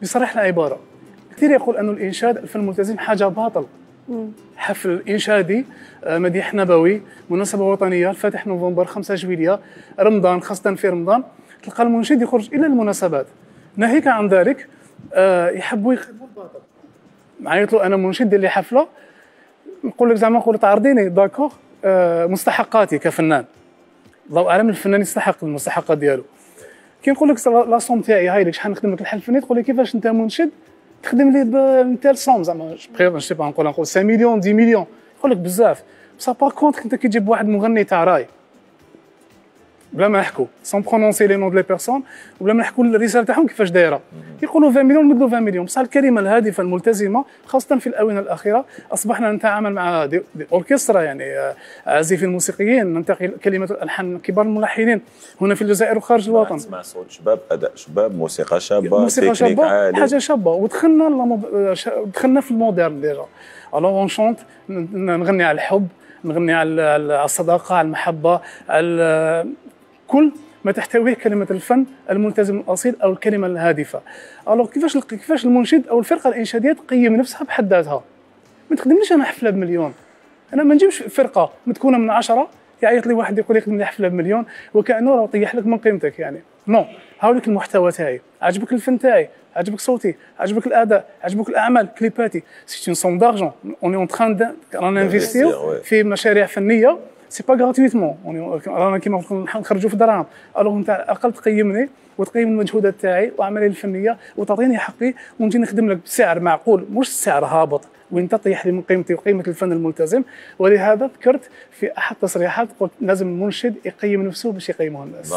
بصريح العباره. كثير يقول أن الإنشاد الفن الملتزم حاجة باطل. حفل إنشادي، مديح نبوي، مناسبة وطنية، الفاتح نوفمبر، 5 جويلية، رمضان، خاصة في رمضان تلقى المنشد يخرج إلى المناسبات. ناهيك عن ذلك يحبوا يخدموا الباطل. عيط له أنا منشد دير لي حفلة، نقول لك زعما نقول تعرضيني داكوغ مستحقاتي كفنان. الله أعلم الفنان يستحق المستحقات ديالو. كي نقول لك لاصوم تاعي هاي لك شحال نخدم لك الحل الفني، تقول لي كيفاش أنت منشد تخدم لي بتال صوم زعما سي با نقول 5 مليون 10 مليون، يقول لك بزاف. بصح با كونتر انت كي تجيب واحد مغني تاع راي بلا ما نحكوا سون برونونسي لي نون دو لي بيرسون وبلا ما نحكوا الرساله تاعهم كيفاش دايره، يقولوا 20 مليون نمدوا 20 مليون. بصح الكلمه الهادفه الملتزمه خاصه في الاونه الاخيره اصبحنا نتعامل مع دي اوركسترا، يعني عازفين موسيقيين، ننتقي كلمات الالحان كبار الملحنين هنا في الجزائر وخارج الوطن. نسمع صوت شباب، اداء شباب، موسيقى شابه، موسيقى شابه، حاجه شابه. ودخلنا في المودرن ديجا. الوغ اون شونت، نغني على الحب، نغني على الصداقه، على المحبه، على كل ما تحتويه كلمه الفن الملتزم الاصيل او الكلمه الهادفه. الوغ كيفاش المنشد او الفرقه الانشاديه تقيم نفسها بحد ذاتها؟ ما تخدمليش انا حفله بمليون، انا ما نجيبش فرقه متكونه من 10 يعيط لي واحد يقول لي خدم لي حفله بمليون وكانه راه طيح لك من قيمتك. يعني نو، هاوليك المحتوى تاعي، عجبك الفن تاعي، عجبك صوتي، عجبك الاداء، عجبك الاعمال كليباتي، سي اون سوم دارجون اون اون تران رانا انفيستيو في مشاريع فنيه سي با غراتويتمون، رانا كيما نخرجوا في دراهم. الوغ انت على الاقل تقيمني وتقيم المجهودات تاعي واعمالي الفنيه وتعطيني حقي ونجي نخدم لك بسعر معقول، مش سعر هابط وين تطيح لي من قيمتي وقيمه الفن الملتزم. ولهذا ذكرت في احد التصريحات قلت لازم المنشد يقيم نفسه باش يقيمه الناس.